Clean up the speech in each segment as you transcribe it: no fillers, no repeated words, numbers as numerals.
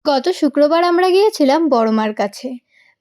গত শুক্রবার আমরা গিয়েছিলাম বড়মার কাছে।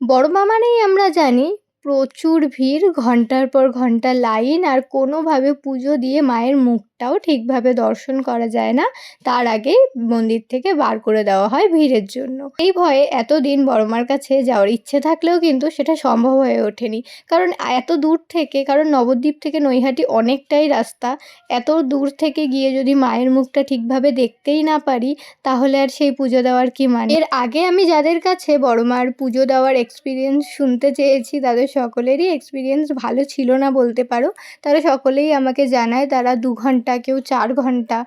বড়মা মানেই আমরা জানি প্রচুর ভিড়, ঘন্টার পর ঘন্টা লাইন, আর কোনোভাবে পুজো দিয়ে মায়ের মুখটাও ঠিকভাবে দর্শন করা যায় না। তার আগেই মন্দির থেকে বার করে দেওয়া হয় ভিড়ের জন্য। এই ভয়ে এতদিন বড়মার কাছে যাওয়ার ইচ্ছে থাকলেও কিন্তু সেটা সম্ভব হয়ে ওঠেনি। কারণ এত দূর থেকে, কারণ নবদ্বীপ থেকে নৈহাটি অনেকটাই রাস্তা। এত দূর থেকে গিয়ে যদি মায়ের মুখটা ঠিকভাবে দেখতেই না পারি, তাহলে আর সেই পুজো দেওয়ার কি মানে? এর আগে আমি যাদের কাছে বড়মার পুজো দেওয়ার এক্সপিরিয়েন্স শুনতে চেয়েছি, তাদের সকলেরই এক্সপিরিয়েন্স ভালো ছিল না বলতে পারো। তারা সকলেই আমাকে জানায় তারা 2 ঘন্টা, কেউ 4 ঘন্টা,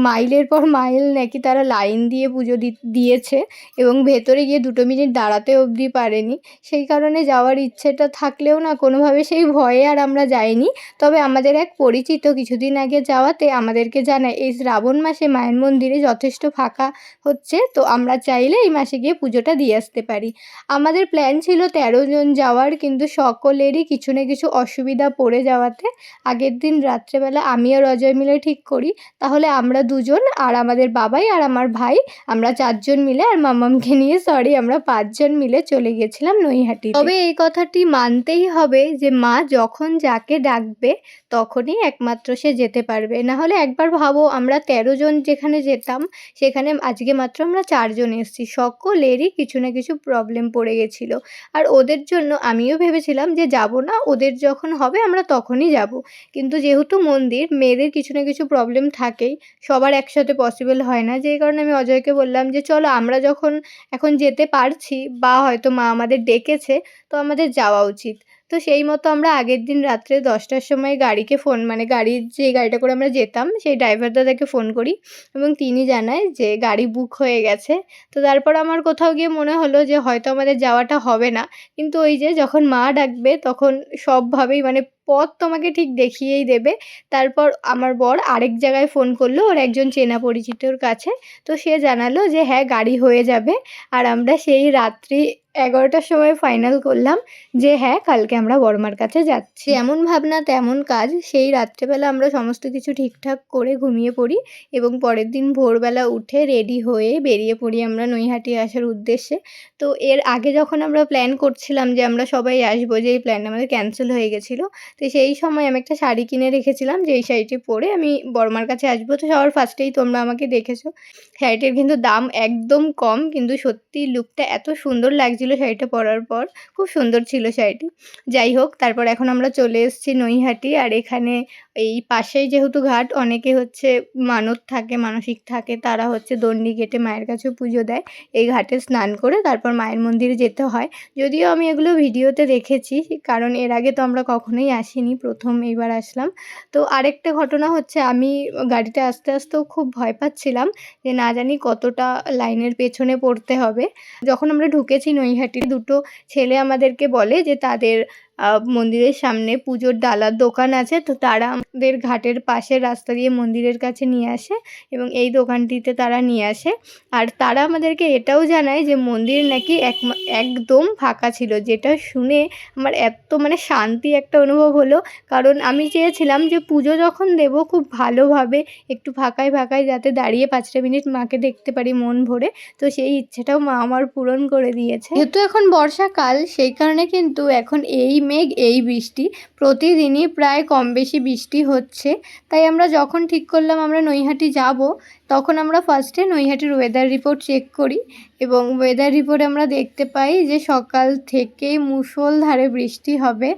মাইলের পর মাইল নাকি তারা লাইন দিয়ে পুজো দিয়েছে এবং ভেতরে গিয়ে 2 মিনিট দাঁড়াতে অবধি পারেনি। সেই কারণে যাওয়ার ইচ্ছেটা থাকলেও না কোনোভাবে সেই ভয়ে আর আমরা যাইনি। তবে আমাদের এক পরিচিত কিছুদিন আগে যাওয়াতে আমাদেরকে জানায় এই শ্রাবণ মাসে মায়ের মন্দিরে যথেষ্ট ফাঁকা হচ্ছে, তো আমরা চাইলে এই মাসে গিয়ে পুজোটা দিয়ে আসতে পারি। আমাদের প্ল্যান ছিল 13 জন যাওয়ার, কিন্তু সকলেরই কিছু না কিছু অসুবিধা পড়ে যাওয়াতে আগের দিন রাত্রেবেলা আমি আর অজয় মিলে ঠিক করি তাহলে আমরা 2 জন আর আমাদের বাবাই আর আমার ভাই, আমরা 4 জন মিলে, আর মামামকে নিয়ে আমরা 5 জন মিলে চলে গেছিলাম নৈহাটিতে। তবে এই কথাটি মানতেই হবে যে মা যখন যাকে ডাকবে তখনই একমাত্র সে যেতে পারবে। না হলে একবার ভাবো, আমরা 13 জন যেখানে যেতাম সেখানে আজকে মাত্র আমরা 4 জন এসেছি। সকলেরই কিছু না কিছু প্রবলেম পড়ে গেছিল। আর ওদের জন্য আমিও ভেবেছিলাম যে যাব না, ওদের যখন হবে আমরা তখনই যাব। কিন্তু যেহেতু মন্দির, মেয়েদের কিছু না কিছু প্রবলেম থাকেই, সবার একসাথে পসিবল হয় না। যেই কারণে আমি অজয়কে বললাম যে চলো আমরা যখন এখন যেতে পারছি বা হয়তো মা আমাদের ডেকেছে, তো আমাদের যাওয়া উচিত। তো সেই মতো আমরা আগের দিন রাত্রে 10টার সময় গাড়িকে ফোন, মানে গাড়ির যে গাড়িটা করে আমরা যেতাম সেই ড্রাইভার দাদাকে ফোন করি এবং তিনি জানায় যে গাড়ি বুক হয়ে গেছে। তো তারপর আমার কোথাও গিয়ে মনে হলো যে হয়তো আমাদের যাওয়াটা হবে না। কিন্তু ওই যে যখন মা ডাকবে তখন সবভাবেই, মানে পথ তোমাকে ঠিক দেখিয়েই দেবে। তারপর আমার বর আরেক জায়গায় ফোন করলো ওর একজন চেনা পরিচিতর কাছে। তো সে জানালো যে হ্যাঁ, গাড়ি হয়ে যাবে। আর আমরা সেই রাত্রি 11টার সময় ফাইনাল করলাম যে হ্যাঁ, কালকে আমরা বড়মার কাছে যাচ্ছি। যেমন ভাবনা তেমন কাজ। সেই রাত্রেবেলা আমরা সমস্ত কিছু ঠিকঠাক করে ঘুমিয়ে পড়ি এবং পরের দিন ভোরবেলা উঠে রেডি হয়ে বেরিয়ে পড়ি আমরা নৈহাটি আসার উদ্দেশ্যে। তো এর আগে যখন আমরা প্ল্যান করছিলাম যে আমরা সবাই আসবো, যে এই প্ল্যানটা আমাদের ক্যান্সেল হয়ে গেছিলো। তো সেই সময় আমি একটা শাড়ি কিনে রেখেছিলাম যে এই শাড়িটি পরে আমি বড়মার কাছে আসবো। তো সবার ফার্স্টেই তোমরা আমাকে দেখেছো। শাড়িটির কিন্তু দাম একদম কম, কিন্তু সত্যি লুকটা এত সুন্দর লাগছিল শাড়িটা পরার পর। খুব সুন্দর ছিল শাড়িটি। যাই হোক, তারপর এখন আমরা চলে এসেছি নৈহাটি। আর এখানে এই পাশেই যেহেতু ঘাট, অনেকে হচ্ছে মানত থাকে, মানসিক থাকে, তারা হচ্ছে দণ্ডি কেটে মায়ের কাছেও পুজো দেয়। এই ঘাটে স্নান করে তারপর মায়ের মন্দিরে যেতে হয়। যদিও আমি এগুলো ভিডিওতে দেখেছি, কারণ এর আগে তো আমরা কখনোই আসিনি, প্রথম এইবার আসলাম। তো আরেকটা ঘটনা হচ্ছে, আমি গাড়িতে আসতে আসতেও খুব ভয় পাচ্ছিলাম যে না জানি কতটা লাইনের পেছনে পড়তে হবে। যখন আমরা ঢুকেছি নৈহাটি, 2 ছেলে আমাদেরকে বলে যে তাদের মন্দিরের সামনে পুজোর ডালার দোকান আছে, তো তারা আমাদের ঘাটের পাশের রাস্তা দিয়ে মন্দিরের কাছে নিয়ে আসে এবং এই দোকানটিতে তারা নিয়ে আসে। আর তারা আমাদেরকে এটাও জানায় যে মন্দির নাকি একদম ফাঁকা ছিল, যেটা শুনে আমার এত মানে শান্তি একটা অনুভব হলো। কারণ আমি চেয়েছিলাম যে পুজো যখন দেবো খুব ভালোভাবে একটু ফাঁকায় ফাঁকায় যাতে দাঁড়িয়ে 5টা মিনিট মাকে দেখতে পারি মন ভরে। তো সেই ইচ্ছেটাও মা আমার পূরণ করে দিয়েছে। যেহেতু এখন বর্ষাকাল, সেই কারণে কিন্তু এখন এই মেঘ এই বৃষ্টি, প্রতিদিনই প্রায় কম বেশি বৃষ্টি হচ্ছে। তাই আমরা যখন ঠিক করলাম আমরা নৈহাটি যাব, তখন আমরা ফার্স্টে নৈহাটির ওয়েদার রিপোর্ট চেক করি এবং ওয়েদার রিপোর্টে আমরা দেখতে পাই যে সকাল থেকেই মুষলধারে বৃষ্টি হবে।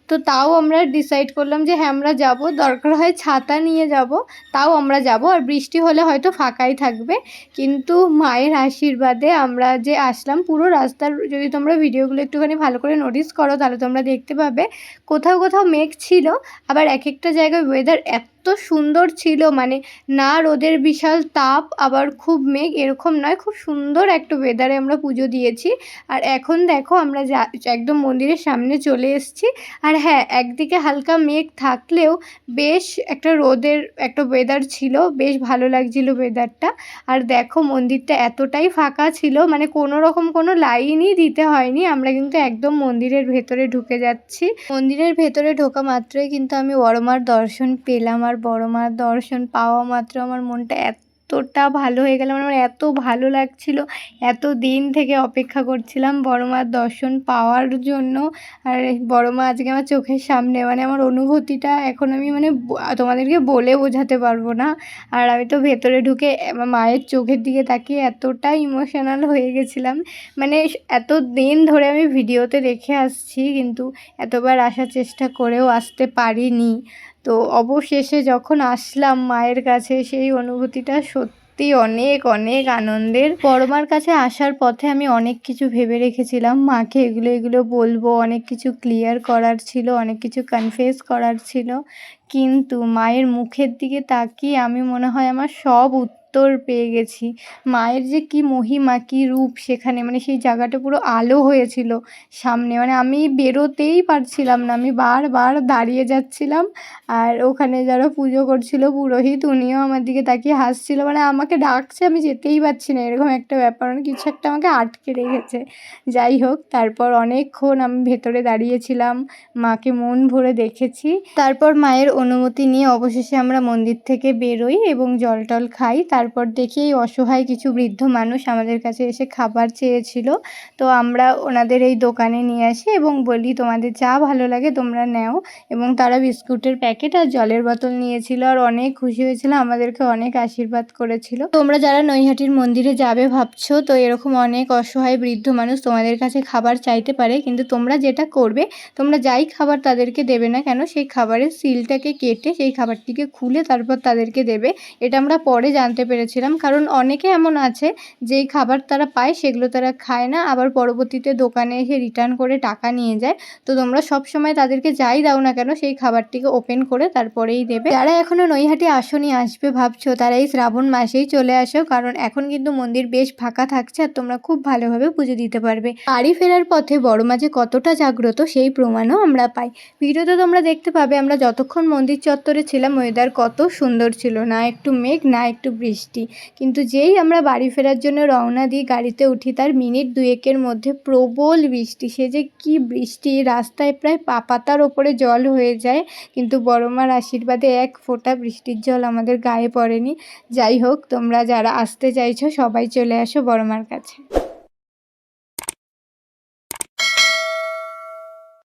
তো তাও আমরা ডিসাইড করলাম যে হ্যাঁ, আমরা যাব, দরকার হয় ছাতা নিয়ে যাব, তাও আমরা যাব। আর বৃষ্টি হলে হয়তো ফাঁকাই থাকবে। কিন্তু মায়ের আশীর্বাদে আমরা যে আসলাম, পুরো রাস্তার যদি তোমরা ভিডিওগুলো একটুখানি ভালো করে নোটিস করো তাহলে তোমরা দেখতে পাবে কোথাও কোথাও মেঘ ছিল, আবার এক একটা জায়গায় ওয়েদার এত সুন্দর ছিল, মানে না রোদের বিশাল তাপ আবার খুব মেঘ, এরকম নয়, খুব সুন্দর একটা ওয়েদারে আমরা পুজো দিয়েছি। আর এখন দেখো আমরা একদম মন্দিরের সামনে চলে এসেছি। আর হ্যাঁ, একদিকে হালকা মেঘ থাকলেও বেশ একটা রোদের একটা ওয়েদার ছিল, বেশ ভালো লাগছিল ওয়েদারটা। আর দেখো মন্দিরটা এতটাই ফাঁকা ছিল, মানে কোনো রকম কোনো লাইনই দিতে হয়নি, আমরা কিন্তু একদম মন্দিরের ভেতরে ঢুকে যাচ্ছি। মন্দিরের ভেতরে ঢোকা মাত্রই কিন্তু আমি বড়মার দর্শন পেলাম। আর বড়মার দর্শন পাওয়া মাত্র আমার মনটা এত এতটা ভালো হয়ে গেল, আমার এত ভালো লাগছিল, এত দিন থেকে অপেক্ষা করছিলাম বড় মার দর্শন পাওয়ার জন্য। আর বড় মা আজকে আমার চোখের সামনে, মানে আমার অনুভূতিটা এখন আমি মানে তোমাদেরকে বলে বোঝাতে পারবো না। আর আমি তো ভেতরে ঢুকে মায়ের চোখের দিকে তাকিয়ে এতটা ইমোশনাল হয়ে গেছিলাম, মানে এত দিন ধরে আমি ভিডিওতে দেখে আসছি কিন্তু এতবার আসার চেষ্টা করেও আসতে পারিনি। তো অবশেষে যখন আসলাম মায়ের কাছে, সেই অনুভূতিটা সত্যি অনেক অনেক আনন্দের। বড় মার কাছে আসার পথে আমি অনেক কিছু ভেবে রেখেছিলাম, মাকে এগুলো বলবো, অনেক কিছু ক্লিয়ার করার ছিল, অনেক কিছু কনফেস করার ছিল, কিন্তু মায়ের মুখের দিকে তাকিয়ে আমি মনে হয় আমার সব উত্তর পেয়ে গেছি। মায়ের যে কী মহিমা, কী রূপ সেখানে, মানে সেই জায়গাটা পুরো আলো হয়েছিল সামনে, মানে আমি বেরোতেই পারছিলাম না, আমি বারবার দাঁড়িয়ে যাচ্ছিলাম। আর ওখানে যারা পুজো করছিল পুরোহিত, উনিও আমার দিকে তাকিয়ে হাসছিল, মানে আমাকে ডাকছে আমি যেতেই পারছি না, এরকম একটা ব্যাপার, মানে কিছু একটা আমাকে আটকে রেখেছে। যাই হোক, তারপর অনেকক্ষণ আমি ভেতরে দাঁড়িয়েছিলাম, মাকে মন ভরে দেখেছি। তারপর মায়ের অনুমতি নিয়ে অবশেষে আমরা মন্দির থেকে বেরোই এবং জল টল খাই। তারপর দেখি এই অসহায় কিছু বৃদ্ধ মানুষ আমাদের কাছে এসে খাবার চেয়েছিল, তো আমরা ওনাদের এই দোকানে নিয়ে আসি এবং বলি তোমাদের যা ভালো লাগে তোমরা নাও, এবং তারা বিস্কুটের প্যাকেট আর জলের বোতল নিয়েছিল আর অনেক খুশি হয়েছিল, আমাদেরকে অনেক আশীর্বাদ করেছিল। তোমরা যারা নৈহাটির মন্দিরে যাবে ভাবছো, তো এরকম অনেক অসহায় বৃদ্ধ মানুষ তোমাদের কাছে খাবার চাইতে পারে, কিন্তু তোমরা যেটা করবে, তোমরা যাই খাবার তাদেরকে দেবে না কেন, সেই খাবারের সিলটাকে কেটে সেই খাবারটিকে খুলে তারপর তাদেরকে দেবে। এটা আমরা পরে জানতে পেরেছিলাম, কারণ অনেকে এমন আছে যেই খাবার তারা পায় সেগুলো তারা খায় না, আবার পরবর্তীতে দোকানে এসে রিটার্ন করে টাকা নিয়ে যায়। তো তোমরা সবসময় তাদেরকে যাই দাও না কেন সেই খাবারটিকে ওপেন করে তারপরেই দেবে। যারা এখনও নৈহাটি আসনি, আসবে ভাবছো, তারা এই শ্রাবণ মাসেই চলে আসো, কারণ এখন কিন্তু মন্দির বেশ ফাঁকা থাকছে আর তোমরা খুব ভালোভাবে পুজো দিতে পারবে। বাড়ি ফেরার পথে বড় মা যে কতটা জাগ্রত সেই প্রমাণও আমরা পাই। ভিডিওতে তোমরা দেখতে পাবে আমরা যতক্ষণ মন্দির চত্বরে ছিলাম ওয়েদার কত সুন্দর ছিল, না একটু মেঘ না একটু বৃষ্টি, কিন্তু যেই আমরা বাড়ি ফেরার জন্য রওনা দিই, গাড়িতে উঠি, তার মিনিট দুয়েকের মধ্যে প্রবল বৃষ্টি। সে যে কি বৃষ্টি, রাস্তায় প্রায় পা পাতার ওপরে জল হয়ে যায়, কিন্তু বড় মার আশীর্বাদে এক ফোঁটা বৃষ্টির জল আমাদের গায়ে পড়েনি। যাই হোক, তোমরা যারা আসতে চাইছো সবাই চলে আসো বড় মার কাছে।